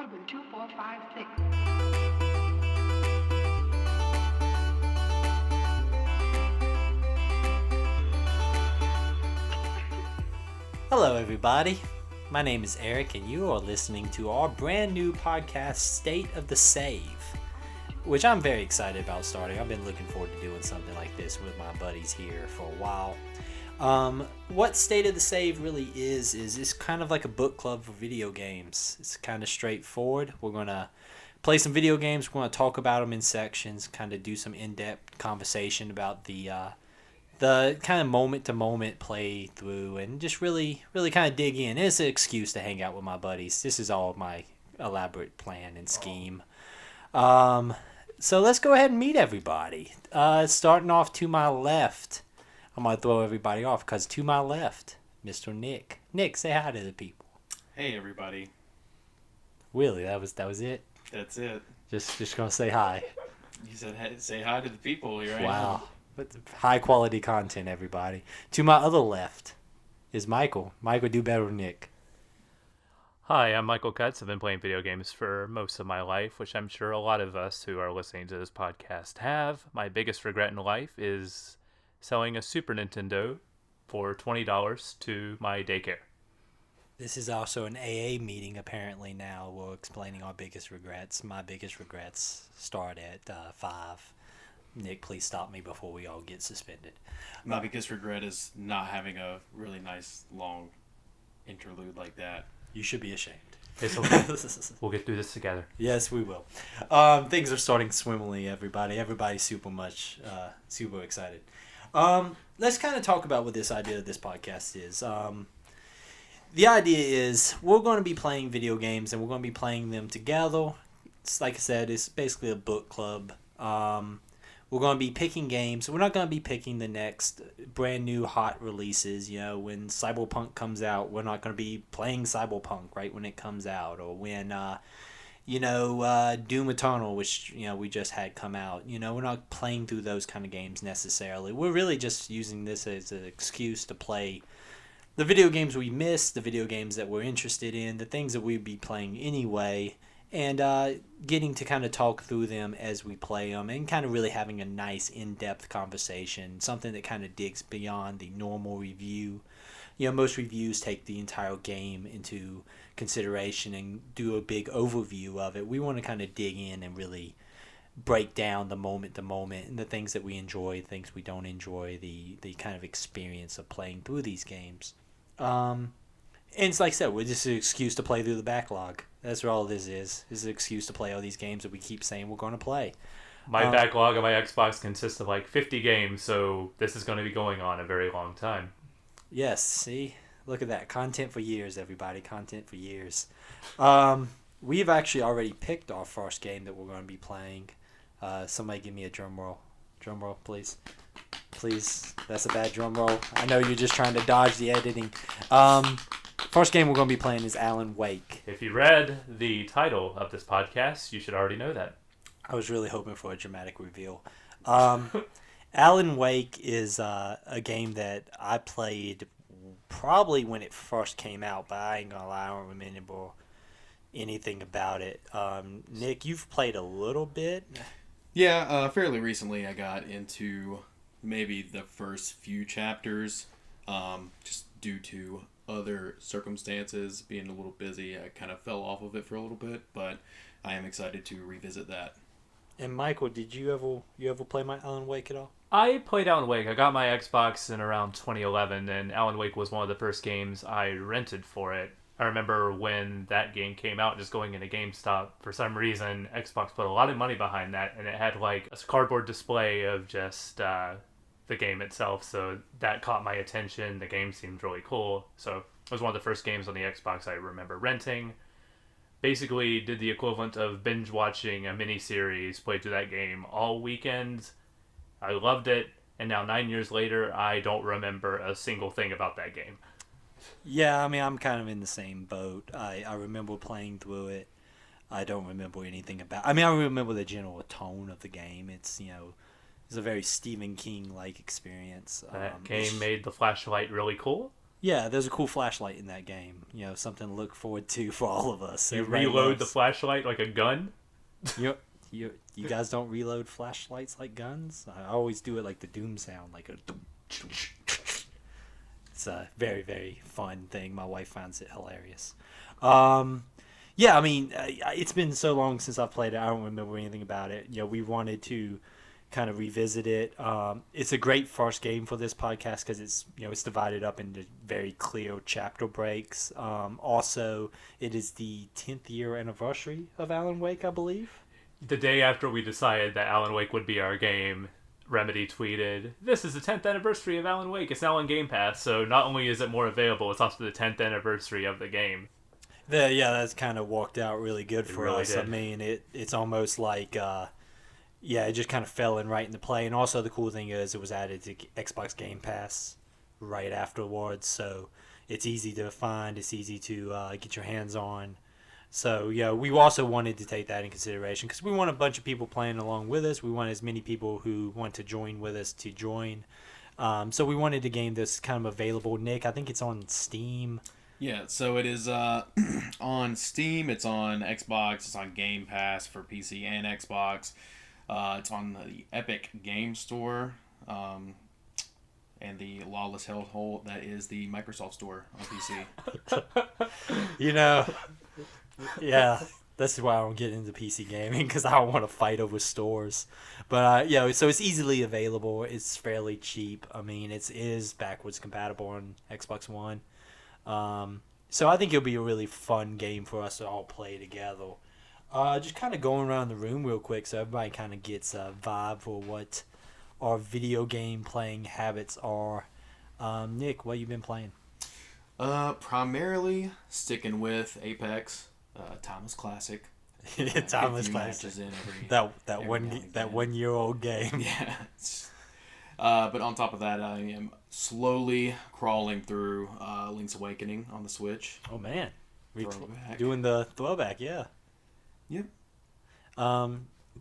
would have been 2, 4, 5, 6. Hello, everybody. My name is Eric, and you are listening to our brand new podcast, State of the Save, which I'm very excited about starting. I've been looking forward to doing something like this with my buddies here for a while. What State of the Save really is it's kind of like a book club for video games. It's kind of straightforward. We're going to play some video games. We're going to talk about them in sections, kind of do some in-depth conversation about the kind of moment-to-moment play through, and just really kind of dig in. It's an excuse to hang out with my buddies. This is all my elaborate plan and scheme. So let's go ahead and meet everybody. Starting off to my left, I'm going to throw everybody off because to my left, Mr. Nick. Nick, say hi to the people. Hey, everybody. Really, that was it? That's it. Just going to say hi. You said hey, say hi to the people. Here I am. Wow. But high quality content, everybody. To my other left is Michael. Michael, do better than Nick. Hi, I'm Michael Cutts. I've been playing video games for most of my life, which I'm sure a lot of us who are listening to this podcast have. My biggest regret in life is selling a Super Nintendo for $20 to my daycare. This is also an AA meeting, apparently, now. We're explaining our biggest regrets. My biggest regrets start at 5. Nick, please stop me before we all get suspended. My biggest regret is not having a really nice, long interlude like that. You should be ashamed. It's okay. We'll get through this together. Yes, we will. Things are starting swimmingly, everybody. Everybody's super excited. Let's kind of talk about what this idea of this podcast is. The idea is we're going to be playing video games, and we're going to be playing them together. It's, like I said, it's basically a book club. We're going to be picking games. We're not going to be picking the next brand new hot releases. You know, when Cyberpunk comes out, we're not going to be playing Cyberpunk right when it comes out. Or when, Doom Eternal, which, we just had come out. We're not playing through those kind of games necessarily. We're really just using this as an excuse to play the video games we missed, the video games that we're interested in, the things that we'd be playing anyway, and getting to kind of talk through them as we play them, and kind of really having a nice in-depth conversation, something that kind of digs beyond the normal review. Most reviews take the entire game into consideration and do a big overview of it. We want to kind of dig in and really break down the moment-to-moment and the things that we enjoy, things we don't enjoy, the kind of experience of playing through these games. And it's like I said, we're just an excuse to play through the backlog. That's what all this is. It's an excuse to play all these games that we keep saying we're going to play. My backlog on my Xbox consists of like 50 games, so this is going to be going on a very long time. Yes, see? Look at that. Content for years, everybody. Content for years. We've actually already picked our first game that we're going to be playing. Somebody give me a drum roll. Drum roll, please. Please. That's a bad drum roll. I know you're just trying to dodge the editing. First game we're going to be playing is Alan Wake. If you read the title of this podcast, you should already know that. I was really hoping for a dramatic reveal. Alan Wake is a game that I played probably when it first came out, but I ain't going to lie, I don't remember anything about it. Nick, you've played a little bit? Yeah, fairly recently I got into maybe the first few chapters, just due to other circumstances, being a little busy. I kind of fell off of it for a little bit, but I am excited to revisit that. And Michael, did you ever play my Alan Wake at all? I played Alan Wake. I got my Xbox in around 2011, and Alan Wake was one of the first games I rented for it. I remember when that game came out, just going into GameStop. For some reason, Xbox put a lot of money behind that, and it had like a cardboard display of just the game itself. So that caught my attention. The game seemed really cool. So it was one of the first games on the Xbox I remember renting. Basically did the equivalent of binge watching a mini-series, played through that game all weekend. I loved it, and now 9 years later, I don't remember a single thing about that game. Yeah, I mean, I'm kind of in the same boat. I remember playing through it. I don't remember anything about... I mean, I remember the general tone of the game. It's a very Stephen King-like experience. That game made the flashlight really cool. Yeah, there's a cool flashlight in that game. You know, something to look forward to for all of us. You Everybody reload the loves- flashlight like a gun. You, you guys don't reload flashlights like guns? I always do it like the Doom sound, like a. It's a very, very fun thing. My wife finds it hilarious. Yeah, I mean, it's been so long since I've played it. I don't remember anything about it. You know, we wanted to kind of revisit it. It's a great first game for this podcast because it's divided up into very clear chapter breaks. Also, it is the 10th year anniversary of Alan Wake, I believe. The day after we decided that Alan Wake would be our game, Remedy tweeted, "This is the 10th anniversary of Alan Wake. It's now on Game Pass, so not only is it more available, it's also the 10th anniversary of the game." Yeah, that's kind of worked out really good for really us. did. I mean, it's almost like, it just kind of fell in right into play. And also the cool thing is it was added to Xbox Game Pass right afterwards, so it's easy to find. It's easy to get your hands on. So, yeah, we also wanted to take that in consideration because we want a bunch of people playing along with us. We want as many people who want to join with us to join. So we wanted to game this kind of available. Nick, I think it's on Steam. Yeah, so it is on Steam, it's on Xbox, it's on Game Pass for PC and Xbox. It's on the Epic Game Store and the Lawless Hellhole that is the Microsoft Store on PC. You know, yeah, that's why I don't get into PC gaming because I don't want to fight over stores. But so it's easily available. It's fairly cheap. I mean, it is backwards compatible on Xbox One. So I think it'll be a really fun game for us to all play together. Just kind of going around the room real quick so everybody kind of gets a vibe for what our video game playing habits are. Nick, what you been playing? Primarily sticking with Apex, Timeless Classic. Timeless Few Classic. matches in every That every one now and that again. 1 year old game. Yeah. But on top of that, I am slowly crawling through Link's Awakening on the Switch. Oh man, Throwback. doing the throwback, yeah. Yep.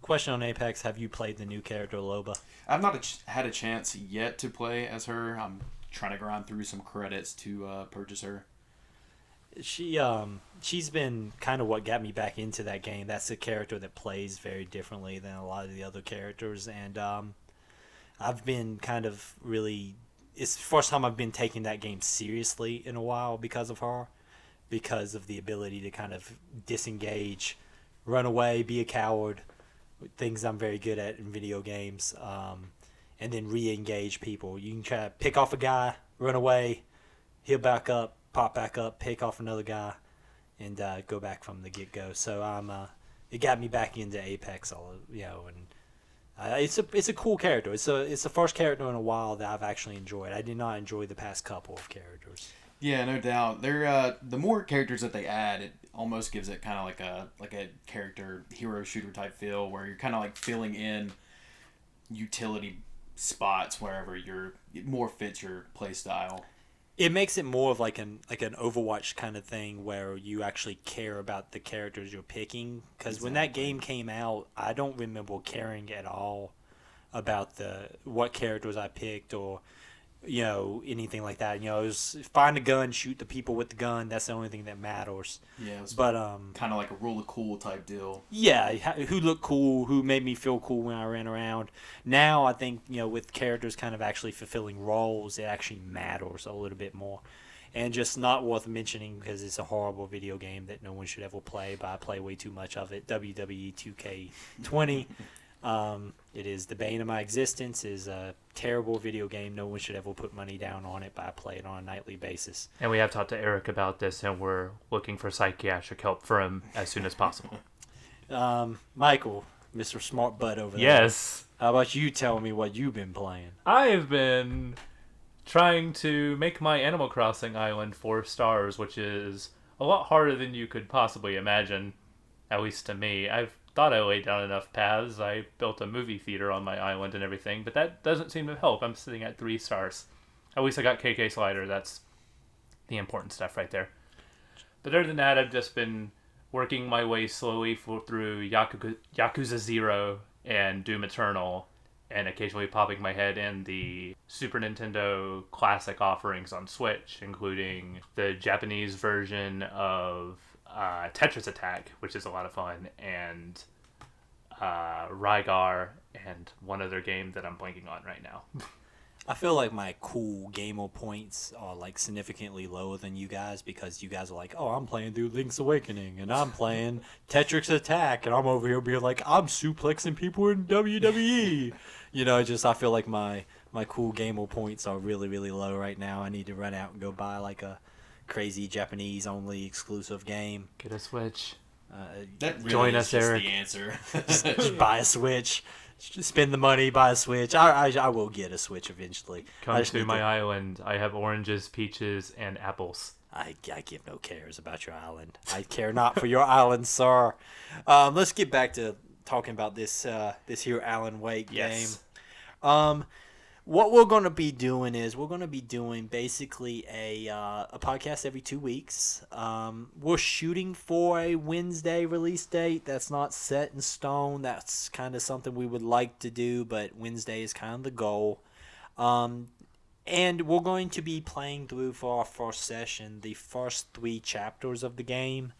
Question on Apex: have you played the new character Loba? I've not had a chance yet to play as her. I'm trying to grind through some credits to purchase her. She's been kind of what got me back into that game. That's a character that plays very differently than a lot of the other characters, and I've been kind of really. It's the first time I've been taking that game seriously in a while because of her, because of the ability to kind of disengage, run away, be a coward, things I'm very good at in video games, and then re-engage people. You can try to pick off a guy, run away, heal back up, pop back up, pick off another guy, and go back from the get-go. So it got me back into Apex, and it's a cool character. It's the first character in a while that I've actually enjoyed. I did not enjoy the past couple of characters. Yeah, no doubt. They're the more characters that they add, it almost gives it kind of like a character hero shooter type feel, where you're kind of like filling in utility spots wherever it more fits your play style. It makes it more of like an Overwatch kind of thing where you actually care about the characters you're picking. Because when that game came out, I don't remember caring at all about what characters I picked or anything like that. It was find a gun, shoot the people with the gun. That's the only thing that matters. Yeah, it was But kind of like a rule of cool type deal. yeah, who looked cool, who made me feel cool when I ran around. Now I think with characters kind of actually fulfilling roles, it actually matters a little bit more. And just not worth mentioning because it's a horrible video game that no one should ever play, but I play way too much of it. WWE 2K20. It is the bane of my existence. It is a terrible video game. No one should ever put money down on it, but I play it on a nightly basis. And we have talked to Eric about this, and we're looking for psychiatric help for him as soon as possible. Michael, Mr. Smart Butt over there. Yes. How about you tell me what you've been playing? I've been trying to make my Animal Crossing island 4 stars, which is a lot harder than you could possibly imagine, at least to me. I've thought I laid down enough paths. I built a movie theater on my island and everything, but that doesn't seem to help. I'm sitting at 3 stars. At least I got KK Slider. That's the important stuff right there. But other than that, I've just been working my way slowly through Yakuza 0 and Doom Eternal, and occasionally popping my head in the Super Nintendo classic offerings on Switch, including the Japanese version of Tetris Attack, which is a lot of fun, and Rygar, and one other game that I'm blanking on right now. I feel like my cool gamer points are like significantly lower than you guys because you guys are like, oh, I'm playing through Link's Awakening and I'm playing Tetris Attack and I'm over here being like, I'm suplexing people in WWE. I feel like my cool gamer points are really, really low right now. I need to run out and go buy like a crazy Japanese only exclusive game. Get a Switch. That really Join is us, just Eric. the answer. Just buy a Switch. Spend the money, buy a Switch. I will get a Switch eventually. Come to my island. I have oranges, peaches, and apples. I give no cares about your island. I care not for your island, sir. Let's get back to talking about this here Alan Wake game. What we're going to be doing is we're going to be doing basically a podcast every 2 weeks. We're shooting for a Wednesday release date. That's not set in stone. That's kind of something we would like to do, but Wednesday is kind of the goal. And we're going to be playing through for our first session the first 3 chapters of the game.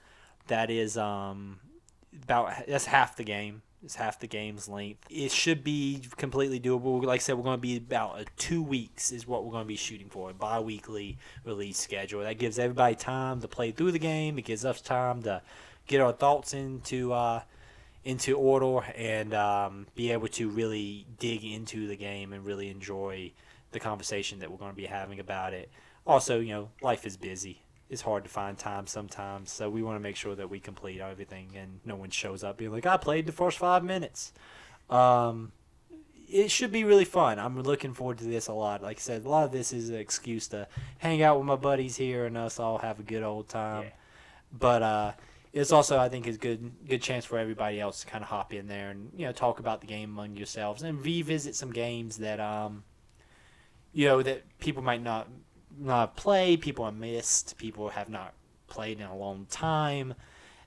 That is that's half the game. It's half the game's length. It should be completely doable. Like I said, we're going to be about 2 weeks is what we're going to be shooting for. A bi-weekly release schedule. That gives everybody time to play through the game. It gives us time to get our thoughts into order and be able to really dig into the game and really enjoy the conversation that we're going to be having about it. Also, life is busy. It's hard to find time sometimes, so we want to make sure that we complete everything and no one shows up being like, I played the first 5 minutes. It should be really fun. I'm looking forward to this a lot. Like I said, a lot of this is an excuse to hang out with my buddies here and us all have a good old time. Yeah. But it's also, I think, is good chance for everybody else to kind of hop in there and talk about the game among yourselves and revisit some games that that people might not play, people have missed, people have not played in a long time.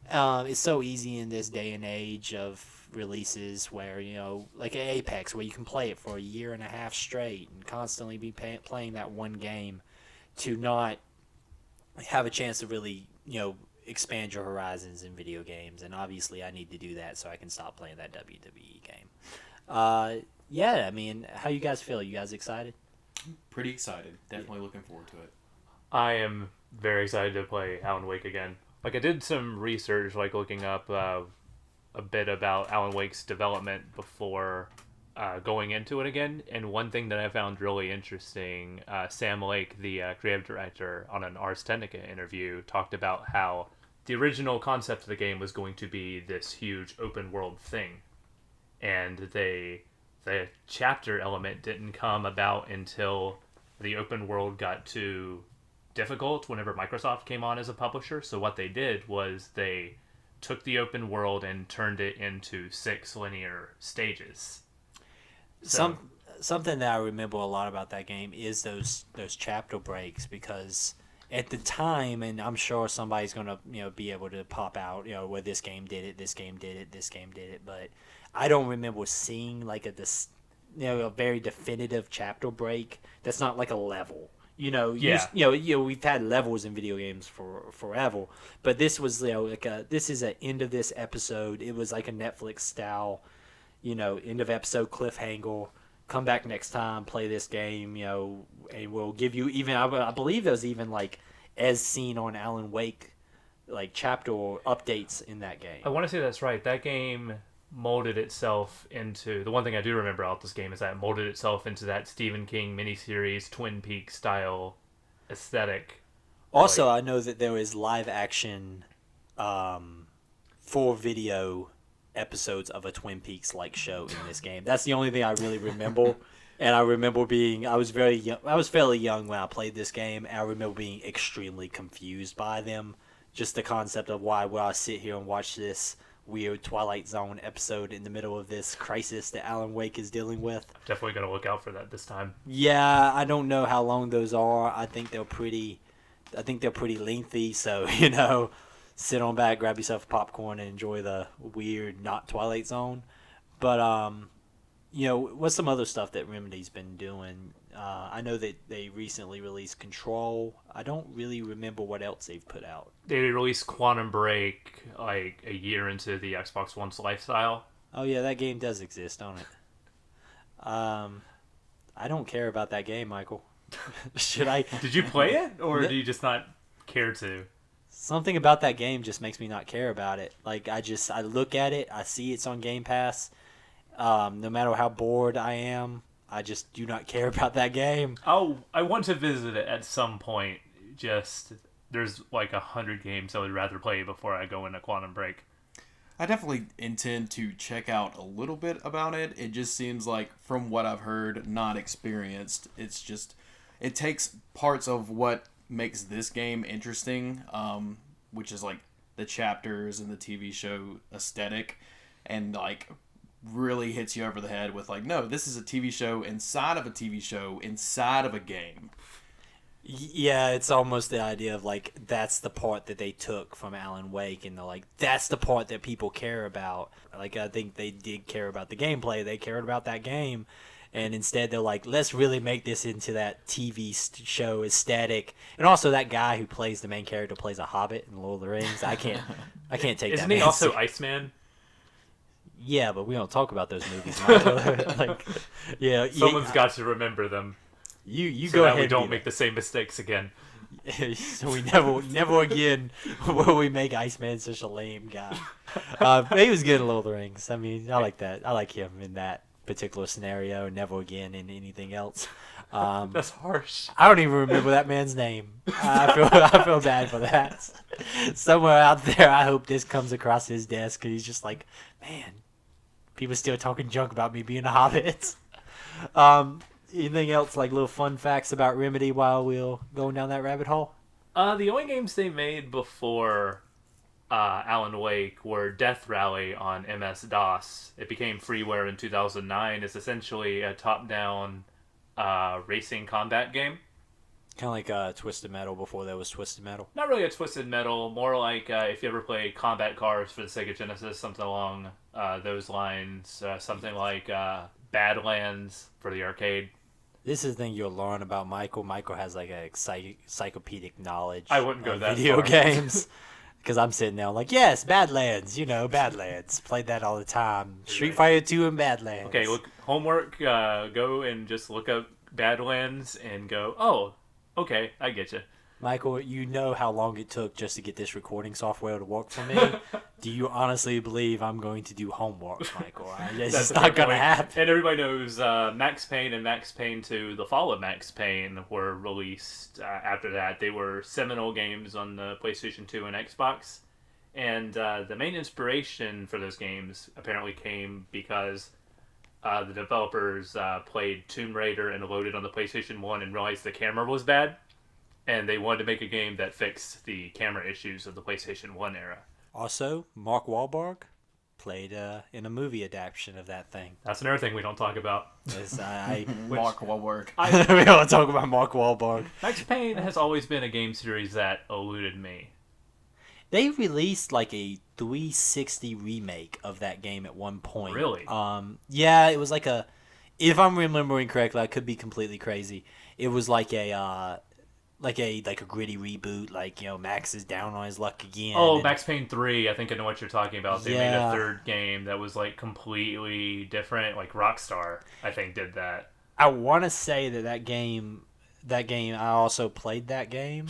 It's so easy in this day and age of releases where, like Apex, where you can play it for a year and a half straight and constantly be playing that one game, to not have a chance to really, expand your horizons in video games. And obviously I need to do that so I can stop playing that WWE game. Yeah, I mean, how you guys feel? You guys excited? Pretty excited. Definitely looking forward to it. I am very excited to play Alan Wake again. Like, I did some research, like looking up a bit about Alan Wake's development before going into it again. And one thing that I found really interesting, Sam Lake, the creative director, on an Ars Technica interview, talked about how the original concept of the game was going to be this huge open world thing. And the chapter element didn't come about until the open world got too difficult whenever Microsoft came on as a publisher. So what they did was they took the open world and turned it into 6 linear stages. So, something that I remember a lot about that game is those chapter breaks, because at the time, and I'm sure somebody's gonna be able to pop out where this game did it, this game did it, this game did it, but I don't remember seeing like a very definitive chapter break. That's not like a level. We've had levels in video games for forever, but this was this is an end of this episode. It was like a Netflix style, end of episode cliffhanger. Come back next time, play this game, and we'll give you even. I believe there's even like as seen on Alan Wake, like chapter updates in that game. I want to say that's right. That game molded itself into, the one thing I do remember about this game is that it molded itself into that Stephen King miniseries Twin Peaks style aesthetic. Also, I know that there is live action for video episodes of a Twin Peaks like show in this game. That's the only thing I really remember. And I remember I was fairly young when I played this game, and I remember being extremely confused by them. Just the concept of why would I sit here and watch this weird Twilight Zone episode in the middle of this crisis that Alan Wake is dealing with. Definitely going to look out for that this time. Yeah, I don't know how long those are. I think they're pretty lengthy, so sit on back, grab yourself a popcorn and enjoy the weird not Twilight Zone. But what's some other stuff that Remedy's been doing? I know that they recently released Control. I don't really remember what else they've put out. They released Quantum Break like a year into the Xbox One's lifestyle. Oh yeah, that game does exist, don't it? I don't care about that game, Michael. Should I? Did you play it, or do you just not care to? Something about that game just makes me not care about it. Like I look at it, I see it's on Game Pass. No matter how bored I am, I just do not care about that game. Oh, I want to visit it at some point. Just there's like 100 games I would rather play before I go into Quantum Break. I definitely intend to check out a little bit about it. It just seems like, from what I've heard, not experienced. It takes parts of what makes this game interesting, which is like the chapters and the TV show aesthetic, and like really hits you over the head with like, no, this is a TV show inside of a TV show inside of a game. Yeah, it's almost the idea of like that's the part that they took from Alan Wake, and they're like, that's the part that people care about. Like, I think they did care about the gameplay, they cared about that game, and instead they're like, let's really make this into that TV show aesthetic. And also that guy who plays the main character plays a hobbit in Lord of the Rings. I can't take Isn't that. he also Iceman? Yeah, but we don't talk about those movies, Michael. Like, yeah, Someone's got to remember them. You so go that ahead. We don't make the same mistakes again. So we never again will we make Iceman such a lame guy. He was good in Lord of the Rings. I mean, I like that. I like him in that particular scenario. Never again in anything else. That's harsh. I don't even remember that man's name. I feel bad for that. Somewhere out there, I hope this comes across his desk, and he's just like, man, people still talking junk about me being a hobbit. Anything else, like little fun facts about Remedy while we're going down that rabbit hole? The only games they made before Alan Wake were Death Rally on MS-DOS. It became freeware in 2009. It's essentially a top-down racing combat game. Kind of like Twisted Metal before there was Twisted Metal. Not really a Twisted Metal, more like if you ever played Combat Cars for the Sega Genesis, something along those lines. Something like Badlands for the arcade. This is the thing you'll learn about Michael. Michael has like a encyclopedic knowledge. I wouldn't go that video far. games. Because I'm sitting there like, yes, Badlands. Badlands. Played that all the time. Street Fighter 2 and Badlands. Okay, look, homework. Go and just look up Badlands and go, oh, okay, I get you. Michael, you know how long it took just to get this recording software to work for me. Do you honestly believe I'm going to do homework, Michael? It's just not going to happen. And everybody knows Max Payne and Max Payne 2, the fall of Max Payne, were released after that. They were seminal games on the PlayStation 2 and Xbox. And the main inspiration for those games apparently came because the developers played Tomb Raider and loaded on the PlayStation 1 and realized the camera was bad. And they wanted to make a game that fixed the camera issues of the PlayStation 1 era. Also, Mark Wahlberg played in a movie adaptation of that thing. That's another thing we don't talk about. Mark Wahlberg. We don't talk about Mark Wahlberg. Max Payne has always been a game series that eluded me. They released like a 360 remake of that game at one point. Really? Yeah, it was like a... If I'm remembering correctly, I could be completely crazy. It was like a gritty reboot, like, Max is down on his luck again. Oh, Max Payne 3, I think I know what you're talking about. They made Yeah. a third game that was like completely different, like Rockstar, I think, did that. I want to say that game, I also played that game.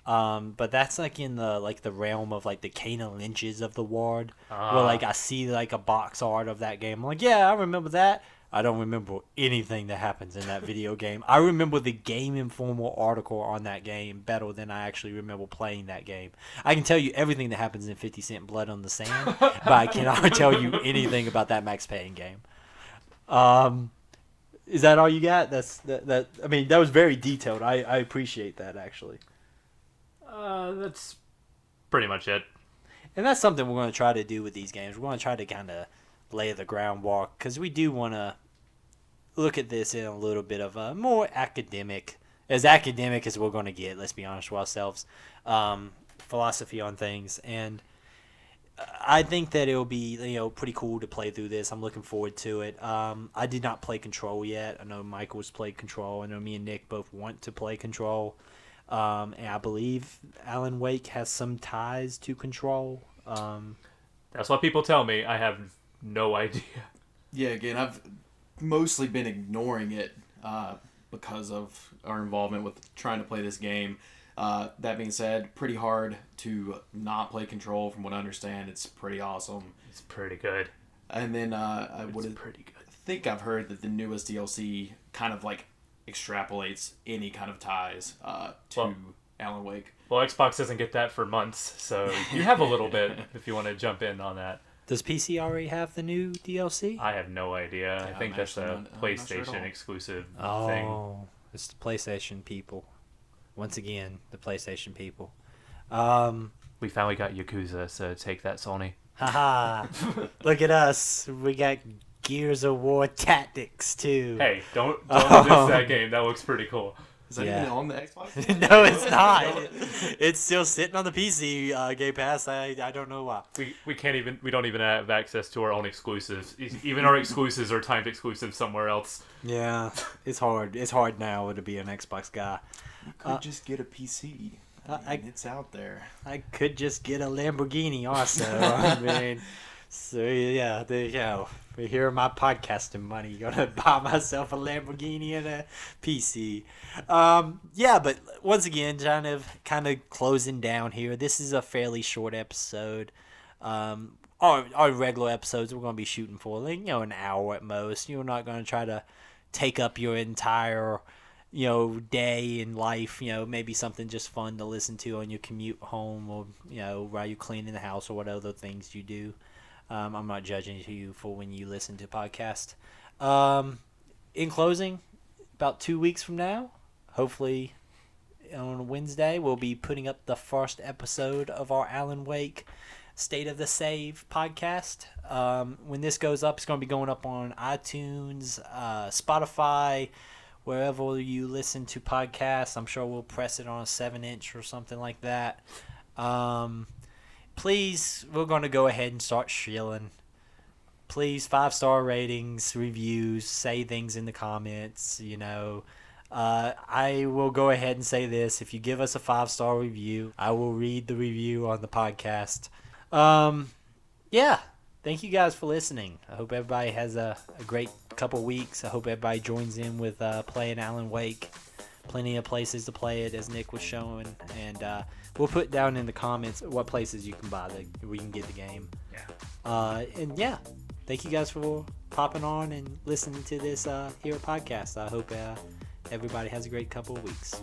But that's like in the realm of like the Kana Lynch's of the world, where like I see like a box art of that game. I'm like, yeah, I remember that. I don't remember anything that happens in that video game. I remember the Game Informer article on that game better than I actually remember playing that game. I can tell you everything that happens in 50 Cent Blood on the Sand, but I cannot tell you anything about that Max Payne game. Is that all you got? That. I mean, that was very detailed. I appreciate that, actually. That's pretty much it. And that's something we're going to try to do with these games. We're going to try to kind of lay the groundwork, because we do want to look at this in a little bit of a more academic as we're going to get, let's be honest with ourselves, philosophy on things. And I think that it'll be pretty cool to play through this. I'm looking forward to it. I did not play Control yet. I know Michael's played Control. I know me and Nick both want to play Control. And I believe Alan Wake has some ties to Control. That's what people tell me. I have no idea. Yeah, again, I've mostly been ignoring it because of our involvement with trying to play this game. That being said, pretty hard to not play Control. From what I understand, it's pretty awesome. It's pretty good. And then Pretty good. I think I've heard that the newest DLC kind of like extrapolates any kind of ties to Alan Wake. Well, Xbox doesn't get that for months, so you have a little bit if you want to jump in on that. Does PC already have the new DLC? I have no idea. Yeah, I think that's a I'm not sure at PlayStation all. exclusive thing. Oh, it's the PlayStation people. Once again, the PlayStation people. We finally got Yakuza, so take that, Sony. Haha. Look at us. We got Gears of War Tactics too. Hey, don't diss that game. That looks pretty cool. Is that even on the Xbox? No, it's not. It's still sitting on the PC Game Pass. I don't know why. We don't even have access to our own exclusives. Even our exclusives are timed exclusives somewhere else. Yeah, it's hard. It's hard now to be an Xbox guy. You could just get a PC. It's out there. I could just get a Lamborghini also. I mean, so yeah, there you go. Here are my podcasting money. Gonna buy myself a Lamborghini and a PC. Yeah, but once again, kind of closing down here. This is a fairly short episode. Our regular episodes we're gonna be shooting for an hour at most. You're not gonna try to take up your entire day in life. Maybe something just fun to listen to on your commute home, or while you're cleaning the house, or whatever things you do. I'm not judging you for when you listen to podcasts. In closing, about 2 weeks from now, hopefully on Wednesday, we'll be putting up the first episode of our Alan Wake State of the Save podcast. When this goes up, it's going to be going up on iTunes, Spotify, wherever you listen to podcasts. I'm sure we'll press it on a 7-inch or something like that. Please, we're going to go ahead and start shilling. Please, 5-star ratings, reviews, say things in the comments, I will go ahead and say this. If you give us a 5-star review, I will read the review on the podcast. Yeah, thank you guys for listening. I hope everybody has a great couple weeks. I hope everybody joins in with playing Alan Wake. Plenty of places to play it, as Nick was showing, and we'll put down in the comments what places you can buy we can get the game. And yeah, thank you guys for popping on and listening to this here podcast. I hope everybody has a great couple of weeks.